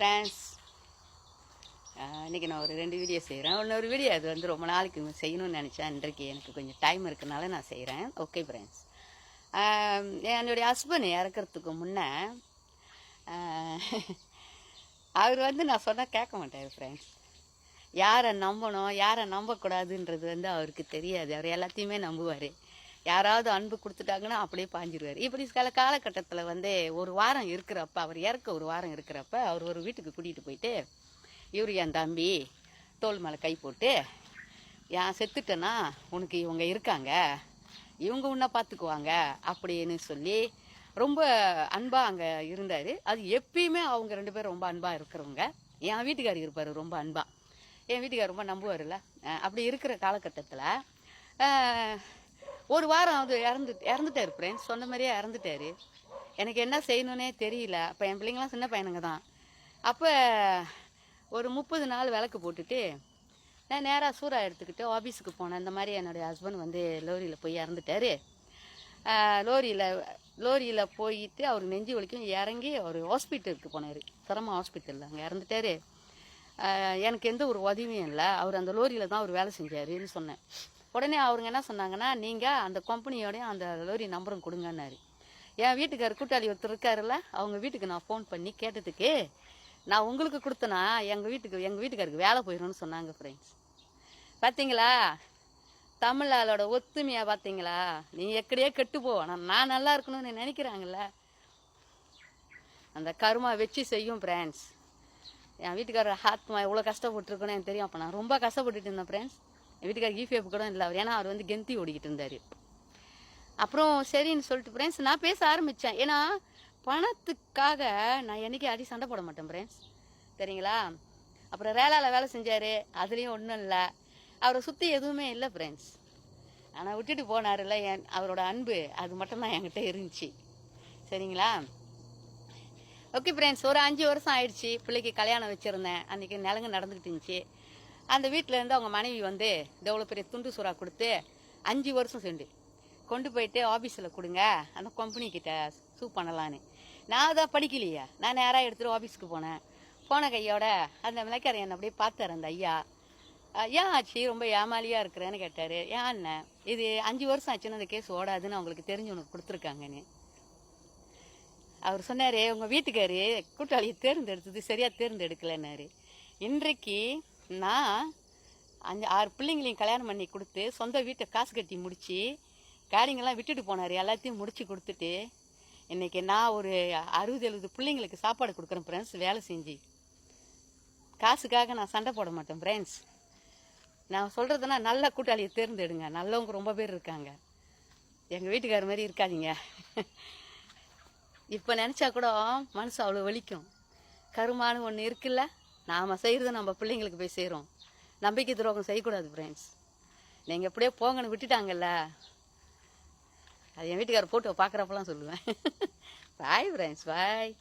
Friends, இன்றைக்கி நான் ஒரு 2 வீடியோ செய்கிறேன். இன்னொரு வீடியோ அது வந்து ரொம்ப நாளைக்கு செய்யணும்னு நினச்சேன். இன்றைக்கு எனக்கு கொஞ்சம் டைம் இருக்கனால நான் செய்கிறேன். ஓகே ஃப்ரெண்ட்ஸ், என்னுடைய ஹஸ்பண்ட் இறக்கிறதுக்கு முன்னே அவர் வந்து நான் சொன்னால் கேட்க மாட்டார் ஃப்ரெண்ட்ஸ். யாரை நம்பணும் யாரை நம்பக்கூடாதுன்றது வந்து அவருக்கு தெரியாது. அவர் எல்லாத்தையுமே நம்புவார். யாராவது அன்பு கொடுத்துட்டாங்கன்னா அப்படியே பாஞ்சிருவார். இப்படி சில காலகட்டத்தில் வந்து ஒரு வாரம் இருக்கிறப்ப, அவர் இறக்க ஒரு வாரம் இருக்கிறப்ப, அவர் ஒரு வீட்டுக்கு கூட்டிகிட்டு போயிட்டு, இவர் என் தம்பி தோல் மேலே கை போட்டு, ஏன் செத்துட்டேன்னா உனக்கு இவங்க இருக்காங்க, இவங்க உன்னை பார்த்துக்குவாங்க அப்படின்னு சொல்லி ரொம்ப அன்பாக அங்கே இருந்தார். அது எப்பயுமே அவங்க 2 பேரும் ரொம்ப அன்பாக இருக்கிறவங்க. என் வீட்டுக்காரர் இருப்பார் ரொம்ப அன்பாக. என் வீட்டுக்காரர் ரொம்ப நம்புவார்ல. அப்படி இருக்கிற காலகட்டத்தில் ஒரு வாரம் அது இறந்துட்டார் ஃப்ரெண்ட்ஸ். சொன்ன மாதிரியே இறந்துட்டார். எனக்கு என்ன செய்யணுன்னே தெரியல. அப்போ என் பிள்ளைங்களாம் சின்ன பையனுங்க தான். அப்போ ஒரு 30 நாள் விளக்கு போட்டுட்டு நான் நேராக சூறா எடுத்துக்கிட்டு ஆஃபீஸுக்கு போனேன். இந்த மாதிரி என்னுடைய ஹஸ்பண்ட் வந்து லோரியில் போய் இறந்துட்டார். லோரியில் போயிட்டு அவர் நெஞ்சு வலிக்கும் இறங்கி அவர் ஹாஸ்பிட்டலுக்கு போனார். சிரம ஹாஸ்பிட்டலில் அங்கே இறந்துட்டார். எனக்கு எந்த ஒரு உதவியும் இல்லை. அவர் அந்த லோரியில் தான் அவர் வேலை செஞ்சாருன்னு சொன்னேன். உடனே அவருங்க என்ன சொன்னாங்கன்னா, நீங்கள் அந்த கம்பெனியோடையும் அந்த லோரி நம்பரும் கொடுங்கன்னாரு. என் வீட்டுக்காரர் கூட்டாளி ஒருத்தர் இருக்காருல்ல, அவங்க வீட்டுக்கு நான் ஃபோன் பண்ணி கேட்டதுக்கு, நான் உங்களுக்கு கொடுத்தனா எங்கள் வீட்டுக்காருக்கு வேலை போயிடும்னு சொன்னாங்க ஃப்ரெண்ட்ஸ். பார்த்தீங்களா தமிழ் ஆளோட ஒத்துமையாக? பார்த்தீங்களா? நீ எப்படியே கெட்டு போ, நான் நல்லா இருக்கணும்னு நினைக்கிறாங்கல்ல, அந்த கருமா வச்சு செய்யும் ஃப்ரெண்ட்ஸ். என் வீட்டுக்காரர் ஆத்மா எவ்வளோ கஷ்டப்பட்டுருக்கணும் எனக்கு தெரியும். அப்போ நான் ரொம்ப கஷ்டப்பட்டுட்டு இருந்தேன் ஃப்ரெண்ட்ஸ். என் வீட்டுக்காரர் ஈஃபேப் கூட இல்லை அவர். ஏன்னா அவர் வந்து கெந்தி ஓடிக்கிட்டு இருந்தார். அப்புறம் சரின்னு சொல்லிட்டு ஃப்ரெண்ட்ஸ் நான் பேச ஆரம்பித்தேன். ஏன்னா பணத்துக்காக நான் என்றைக்கும் அடி சண்டை போட மாட்டேன் ஃப்ரெண்ட்ஸ், சரிங்களா? அப்புறம் ரேலாவில் வேலை செஞ்சார், அதுலேயும் ஒன்றும் இல்லை. அவரை சுற்றி எதுவுமே இல்லை ஃப்ரெண்ட்ஸ். ஆனால் விட்டுட்டு போனார்ல, அவரோட அன்பு அது மட்டும்தான் என்கிட்ட இருந்துச்சு, சரிங்களா? ஓகே ஃப்ரெண்ட்ஸ், ஒரு 5 வருஷம் ஆயிடுச்சு. பிள்ளைக்கு கல்யாணம் வச்சுருந்தேன். அன்றைக்கி நிலங்கு நடந்துக்கிட்டு இருந்துச்சு. அந்த வீட்டிலேருந்து அவங்க மனைவி வந்து எவ்வளோ பெரிய துண்டு சூறா கொடுத்து 5 வருஷம் சென்று கொண்டு போயிட்டு ஆஃபீஸில் கொடுங்க, அந்த கம்பெனிக்கிட்ட சூ பண்ணலான்னு. நான் தான் படிக்கலையா, நான் நேராக எடுத்துகிட்டு ஆஃபீஸுக்கு போன கையோட அந்த விளக்காரர் என்னை அப்படியே பார்த்தார் அந்த ஐயா. ஏன் ஆச்சு ரொம்ப ஏமாலியாக இருக்கிறேன்னு கேட்டார். ஏன் அண்ணன், இது 5 வருஷம் ஆச்சுன்னு அந்த கேஸ் ஓடாதுன்னு அவங்களுக்கு தெரிஞ்சு உனக்கு கொடுத்துருக்காங்கன்னு அவர் சொன்னார். உங்கள் வீட்டுக்காரு கூட்டாளியை தேர்ந்தெடுத்தது சரியாக தேர்ந்தெடுக்கலைன்னாரு. இன்றைக்கு நான் 5-6 பிள்ளைங்களையும் கல்யாணம் பண்ணி கொடுத்து சொந்த வீட்டை காசு கட்டி முடித்து காரியங்கள்லாம் விட்டுட்டு போனார். எல்லாத்தையும் முடித்து கொடுத்துட்டு இன்றைக்கி நான் ஒரு 60-70 பிள்ளைங்களுக்கு சாப்பாடு கொடுக்குறேன் ஃப்ரெண்ட்ஸ். வேலை செஞ்சு காசுக்காக நான் சண்டை போட மாட்டேன் ஃப்ரெண்ட்ஸ். நான் சொல்கிறதுனா நல்ல கூட்டாளியை தேர்ந்தெடுங்க. நல்லவங்க ரொம்ப பேர் இருக்காங்க. எங்கள் வீட்டுக்கார மாதிரி இருக்காதீங்க. இப்போ நினச்சா கூட மனசு அவ்வளோ வலிக்கும். கருமானு ஒன்று இருக்குல்ல, நாம் செய்கிறத நம்ம பிள்ளைங்களுக்கு போய் செய்கிறோம். நம்பிக்கை துரோகம் செய்யக்கூடாது ஃப்ரெண்ட்ஸ். நீங்கள் எப்படியே போங்கன்னு விட்டுட்டாங்கல்ல, அது என் வீட்டுக்காரர் போட்டு பார்க்குறப்பெல்லாம் சொல்லுவேன். பாய் ஃப்ரெண்ட்ஸ், பாய்.